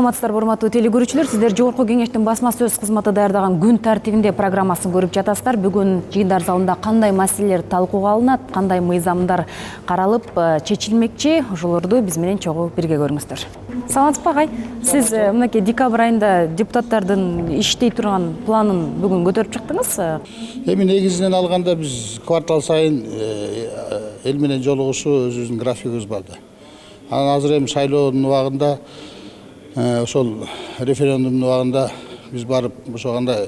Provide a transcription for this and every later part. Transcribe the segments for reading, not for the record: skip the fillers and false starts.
Саламатсыздарбы урматтуу телекөрүүчүлөр, сиздер Жогорку Кеңештин басма сөз кызматы даярдаган күн тартибинде программасын көрүп жатасыздар. Бүгүн жыйындар залында кандай маселелер талкууга алынат, кандай мыйзамдар каралып чечилмекчи, ошолорду биз менен чогуу бирге көрүңүздөр. Саламатсызбы агай? Сиз мынакей декабрь айында депутаттардын иштей турган планын бүгүн көтөрүп чыктыңыз. Эми негизинен алганда биз квартал сайын эл менен жолугушуу өзүбүздүн графигибиз бар да. Анан азыр эми шайлоонун убагында ошол референдумдун убагында биз барып ошо кандай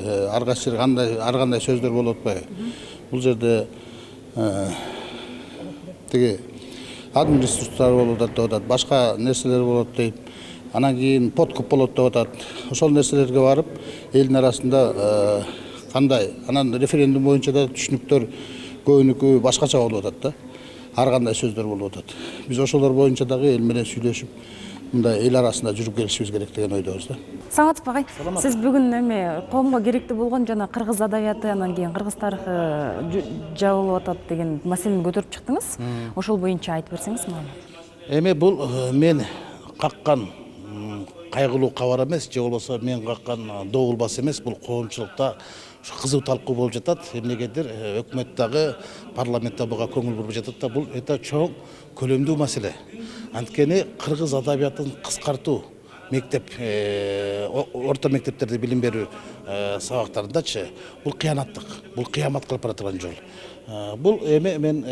ар кандай сөздөр болуп атпайбы. Бул жерде тиги админресурстар болуп атат деп атат, башка нерселер болот дейт. Анан кийин подкуп болот деп атат. Ошол нерселерге барып элдин арасында кандай, анан референдум боюнча да түшүнүктөр көбүнүкү башкача болуп атат да. Ар кандай сөздөр болуп атат. Биз ошолор боюнча дагы эл менен сүйлөшүп, мындай эл арасында жүрүп келишибиз керек деген ойдобуз да. Саламатсызбы агай? Сиз бүгүн эми коомго керектүү болгон жана кыргыз адабияты, анан кийин кыргыз тарыхы жабылып атат деген маселени көтөрүп чыктыңыз. Ошол боюнча айтып берсеңиз мага. Эми бул мен каккан кайгылуу кабар эмес, же болбосо мен каккан добулбас эмес, бул коомчулукта кызуу талкуу болуп жатат. Эмнегедир өкмөт дагы, парламент да буга көңүл буруп жатат да. Бул өтө чоң көлөмдүү маселе. Анткени кыргыз адабиятын кыскартуу мектеп, орто мектептерде билим берүү сабактарындачы бул кыянаттык, бул кыямат кылып баратырган жол. Бул эми мен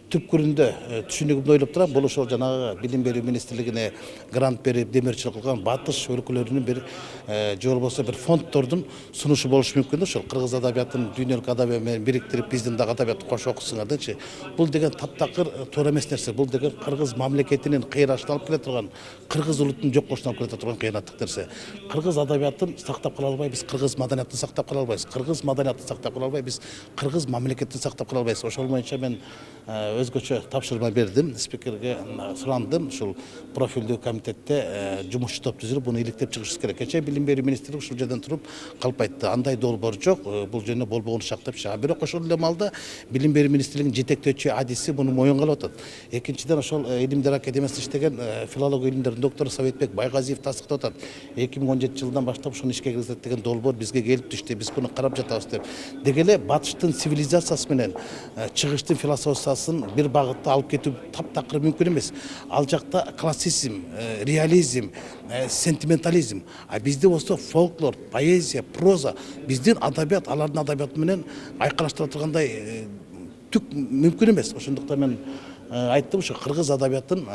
түпкүрүндө түшүнүгүмдү ойлоп турам. Бул ошол жанагы билим берүү министрлигине грант берип демирчилик кылган батыш өлкөлөрүнүн бир же болбосо бир фонддордун сунушу болушу мүмкүн да. Ошол кыргыз адабиятын дүйнөлүк адабият менен бириктирип, биздин дагы адабиятты кошо окусуңар дечи. Бул деген таптакыр туура эмес нерсе. Бул деген кыргыз мамлекетинин кыйрашына алып келе турган, кыргыз улутунун жок болушуна алып келе турган кыянаттык нерсе. Кыргыз адабиятын сактап кала албайбыз, кыргыз маданиятын сактап кала албайбыз, кыргыз маданиятын сактап кала албайбыз, кыргыз мамлекетин сактап кала албайбыз. Ошол боюнча мен өзгөчө тапшырма бердим, спикерге сурандым. Ушул профилдүү комитетте жумушчу топ түзүлүп, буну иликтеп чыгышыбыз керек. Кечээ билим берүү министрлиги ушул жерден туруп калып айтты, андай долбоор жок, бул жөнүндө болбогон шак деп чыга. Бирок ошол эле маалда билим берүү министрлигинин жетектөөчү адиси муну моюнга алып атат. Экинчиден ошол илимдер академиясында иштеген филология илимдеринин доктору Советбек Байгазиев тастыктап атат. 2017 жылдан баштап ушуну ишке киргизет деген долбоор бизге келип түштү. Биз буну карап жатабыз деп. Деги эле батыштын цивилизациясы менен чыгыштын философиясын бир багытта алып кетүү таптакыр мүмкүн эмес. Ал жакта классицизм, реализм, сентиментализм, а бизде болсо фольклор, поэзия, проза, биздин адабият алардын адабияты менен айкалаштыра тургандай түк мүмкүн эмес. Ошондуктан мен айттым, ушу кыргыз адабиятын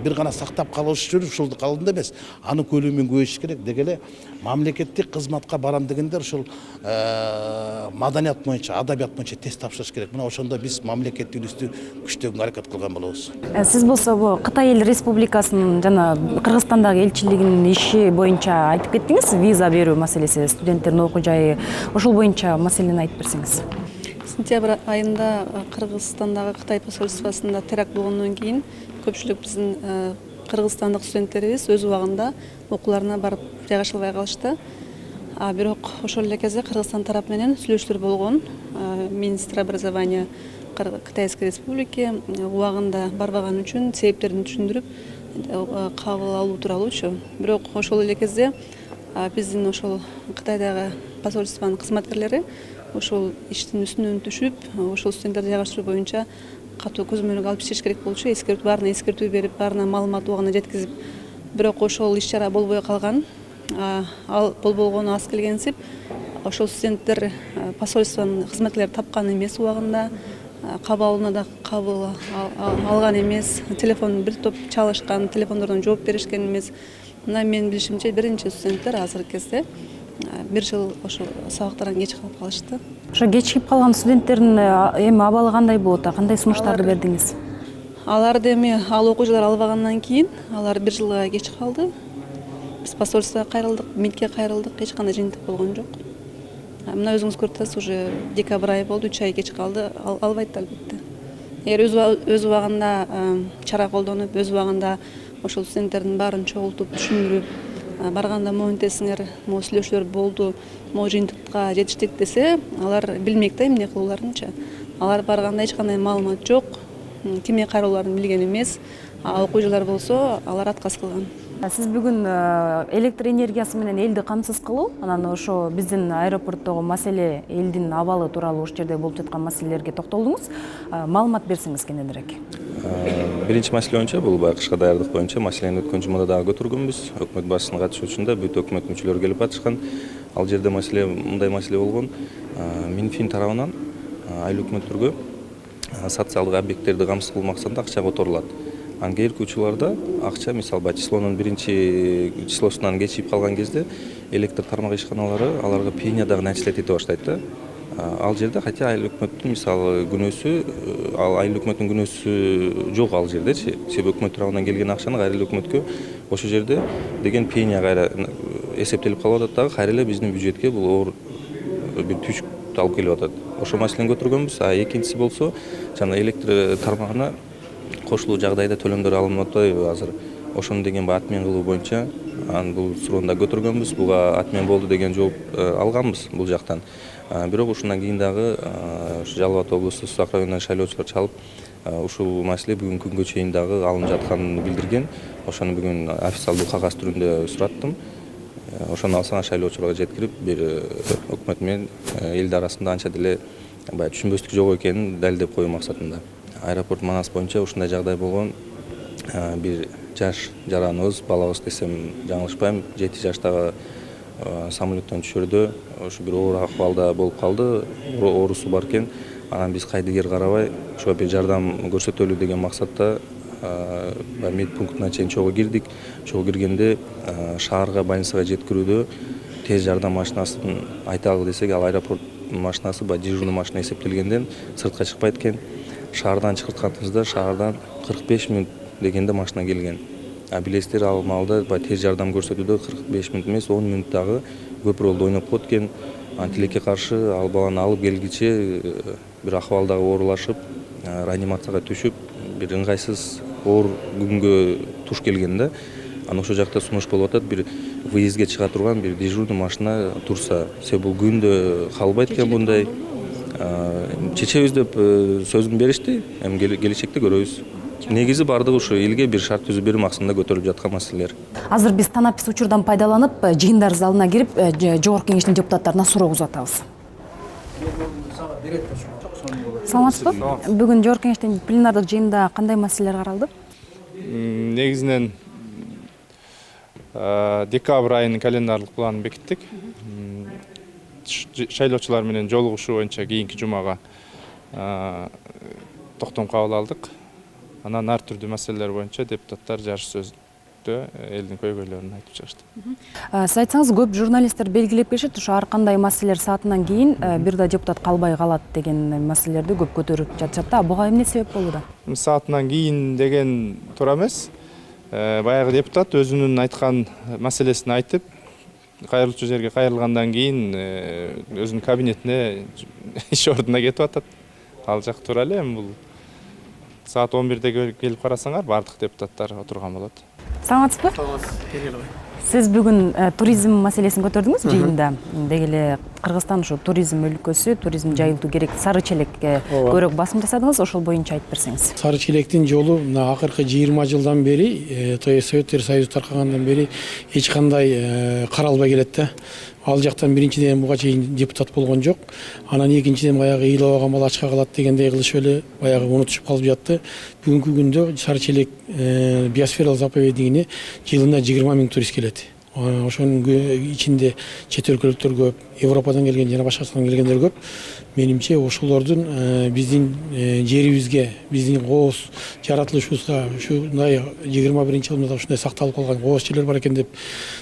бир гана сактап калыш үчүн ушул калында эмес, анын көлөмүн көбөйтүш керек. Деги эле мамлекеттик кызматка барам дегендер ушул маданият боюнча, адабият боюнча тест тапшырыш керек. Мына ошондо биз мамлекеттүүлүктү күчтөгөнгө аракет кылган болобуз. Сиз болсо бу Кытай эл республикасынын жана Кыргызстандагы элчилигинин иши боюнча айтып кеттиңиз, виза берүү маселеси, студенттердин окуу жайы, ошол боюнча маселени айтып берсеңиз. Сентябрь айында Кыргызстандагы Кытай посольствосунда теракт болгондон кийин көпчүлүк биздин кыргызстандык студенттерибиз өз убагында окууларына барып жайгаша албай калышты. Бирок ошол эле кезде Кыргызстан тарап менен сүйлөшүүлөр болгон. Министр образования Кытайской республики убагында барбаган үчүн себептерин түшүндүрүп кабыл алуу тууралуучу. Бирок ошол эле кезде биздин ошол Кытайдагы посольствонун кызматкерлери ошол иштин үстүнөн түшүп, ошол студенттерди жайгаштыруу боюнча катуу көзөмөлгө алып иштеш керек болчу, баарына эскертүү берип, баарына маалымат убагында жеткизип. Бирок ошол иш-чара болбой калган. Ал болбогону аз келгенсип, ошол студенттер посольствонун кызматкерлери тапкан эмес убагында, кабыл да кабыл алган эмес, телефон бир топ чалышкан, телефондордон жооп беришкен эмес. Мына менин билишимче биринчи студенттер азыркы кезде бир жыл ошо сабактардан кеч калып калышты. Ошо кечигип калган студенттердин эми абалы кандай болуп атат? Кандай сунуштарды бердиңиз? Аларды эми ал окуу жылдар албагандан кийин алар бир жылга кеч калды. Биз посольствого кайрылдык, МИДке кайрылдык, эч кандай жыйынтык болгон жок. Мына өзүңүз көрүп атасыз, уже декабрь айы болду, 3 ай кеч калды, албайт албетте. Эгер өз убагында чара колдонуп, өз убагында ошол студенттердин баарын чогултуп, түшүндүрүп, барганда моюнтесиңер, могу сүйлөшүүлөр болду, могу жыйынтыкка жетиштик десе, алар билмек да эмне кылууларынчы. Алар барганда эч кандай маалымат жок, кимге кайрылууларын билген эмес. Окуу жылдар болсо алар отказ кылган. Сиз бүгүн электр энергиясы менен элди камсыз кылуу, анан ошо биздин аэропорттогу маселе, элдин абалы тууралуу ушул жерде болуп жаткан маселелерге токтолдуңуз. Маалымат берсеңиз кененирээк. Биринчи маселе боюнча, бул кышка даярдык боюнча маселени өткөн жумада дагы көтөргөнбүз. Өкмөт башчысынын катышуусунда бүт өкмөт мүчөлөрү келип атышкан. Ал жерде маселе мындай маселе болгон. Минфин тарабынан айыл өкмөттөргө социалдык объекттерди камсыз кылуу максатында акча которулат. Анан кийинки учурларда акча, мисалы, числонун биринчи числосунан кечип калган кезде электр тармак ишканалары аларга пениядағы начислять ете баштайт да. Ал жерде хотя айыл өкмөттүн мисалы күнөөсү, айыл өкмөттүн күнөөсү жок ал жердечи. Себеби өкмөт тарабынан келген акчаны кайра өкмөткө ошол жерде деген пения кайра эсептелип калып атат дагы, кайра эле биздин бюджетке бул оор бир түшүк алып келип атат. Ошол маселени көтөргөнбүз. Экинчиси болсо, жана электр тармагына кошулуу жагдайда төлөмдөр алынып атпайбы азыр. Ошону деген атмен кылуу боюнча бул суроону да көтөргөнбүз. Буга атмен болду деген жооп алганбыз бул жактан. Бирок ушундан кийин дагы Жалал Абад облусту Сузак районунан шайлоочулар чалып, ушул маселе бүгүнкү күнгө чейин дагы алынып жатканын билдирген. Ошону бүгүн официалдуу кагаз түрүндө сураттым. Ошону алсаңар шайлоочуларга жеткирип, бир өкмөт менен элди арасында анча деле түшүнбөстүк жок экенин далилдеп коюу максатында. Аэропорт Манас боюнча ушундай жагдай болгон. Бир жаш жараныбыз, балабыз десем жаңылышпайм, 7 жаштагы самолеттон түшөрдө ошо бир оор акыбалда болуп калды, оорусу бар экен. Анан биз кайдыгер карабай, ошого бир жардам көрсөтөлү деген максатта медпунктуна чейин чогуу кирдик. Чогуу киргенде шаарга, больницага жеткирүүдө тез жардам машинасын айталы десек, ал аэропорт машинасы дежурный машина эсептелгенден сыртка чыкпайт экен. Шаардан чыкыртканыбызда шаардан 45 мүнөт дегенде машина келген. Билесиздер, ал маалда тез жардам көрсөтүүдө 45 мүнөт эмес, 10 мүнөт дагы көп ролдо ойноп коет экен. Тилекке каршы ал баланы алып келгиче бир акыбалдагы оорулашып, реанимацияга түшүп, бир ыңгайсыз оор күнгө туш келген да. Анан ошол жакта сунуш болуп атат, бир выездге чыга турган бир дежурный машина турса. Себеби бул күндө калбайт экен мындай. Чечебиз деп сөзүн беришти, эми келечекте көрөбүз. Негизи бардыгы ушу элге бир шарт түзүп берүү максатында көтөрүлүп жаткан маселелер. Азыр биз танапис учурдан пайдаланып, жыйындар залына кирип, жогорку кеңештин депутаттарына суроо узатабыз. Саламатсызбы? Бүгүн жогорку кеңештин пленардык жыйынында кандай маселелер каралды? Негизинен декабрь айынын календарлык планын бекиттик. Шайлоочулар менен жолугушуу боюнча кийинки жумага токтом кабыл алдык. Анан ар түрдүү маселелер боюнча депутаттар жарыш сөздө элдин көйгөйлөрүн айтып чыгышты. Сиз айтсаңыз, көп журналисттер белгилеп келишет, ушу ар кандай маселелер саатынан кийин бир да депутат калбай калат деген маселелерди көп көтөрүп жатышат да. Буга эмне себеп болууда? Саатынан кийин деген туура эмес. Баягы депутат өзүнүн айткан маселесин айтып, кайрылчу жерге кайрылгандан кийин өзүнүн кабинетине, иш ордуна кетип атат. Ал жак туура эле, эми бул саат 11-де келип карасаңар, бардык депутаттар отурган болот. Саламатсызбы? Сиз бүгүн туризм маселесин көтөрдүңүз жыйында. Деги эле Кыргызстан ушу туризм өлкөсү, туризм жайылтуу керек, сары челекке көбүрөөк басым жасадыңыз, ошол боюнча айтып берсеңиз. Сары челектин жолу мына акыркы 20 жылдан бери, Советтер Союзу таркагандан бери эч кандай каралбай келет да. Ал жактан биринчиден буга чейин депутат болгон жок. Анан экинчиден баягы ыйлабаган бала ачка калат дегендей кылышып эле баягы унутушуп калып жатты. Бүгүнкү күндө сары челек биосфералык заповеднигине жылына 20 000 турист келет. Ошонун ичинде чет өлкөлүктөр көп, Европадан келген жана башкасынан келгендер көп. Менимче ошолордун биздин жерибизге, биздин кооз жаратылышыбызга ушундай 21-жылымызда ушундай сакталып калган кооз жерлер бар экен деп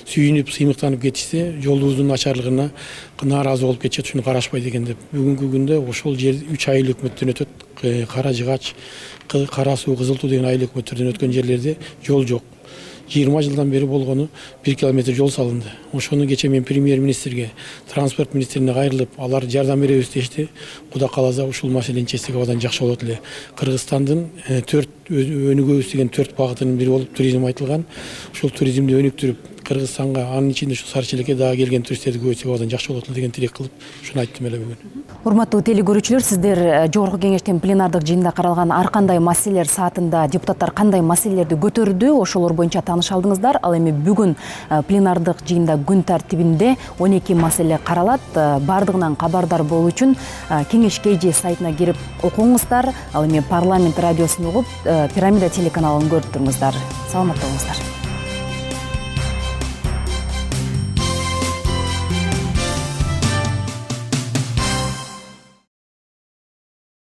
сүйүнүп, сыймыктанып кетишсе, жолубуздун начарлыгына нааразы болуп кетишет, ушуну карашпайт экен деп. Бүгүнкү күндө ошол жер 3 айыл өкмөттөн өтөт. Кара Жыгач, Кара Суу, Кызыл Туу деген айыл өкмөттөрдөн өткөн жерлерде жол жок. 20 жылдан бери болгону 1 километр жол салынды. Ошону кече мен премьер-министрге, транспорт министрине кайрылып, алар жардам беребиз дешти. Кудай кааласа ушул маселени чечсек абдан жакшы болот эле. Кыргызстандын 4 өнүгөбүз деген 4 багытынын бири болуп туризм айтылган. Ушул туризмди өнүктүрүп, Кыргызстанга, анын ичинде ушу сары челекке дагы келген туристтерди көбөйтсөк абдан жакшы болот эле деген тилек кылып, ушуну айттым эле бүгүн. Урматтуу телекөрүүчүлөр, сиздер жогорку кеңештин пленардык жыйынында каралган ар кандай маселелер саатында депутаттар кандай маселелерди көтөрдү, ошолор боюнча тааныша алдыңыздар. Ал эми бүгүн пленардык жыйында күн тартибинде 12 маселе каралат. Бардыгынан кабардар болуу үчүн кеңеш KG сайтына кирип окуңуздар. Ал эми парламент радиосун угуп, Пирамида телеканалын көрүп туруңуздар. Саламатта болуңуздар.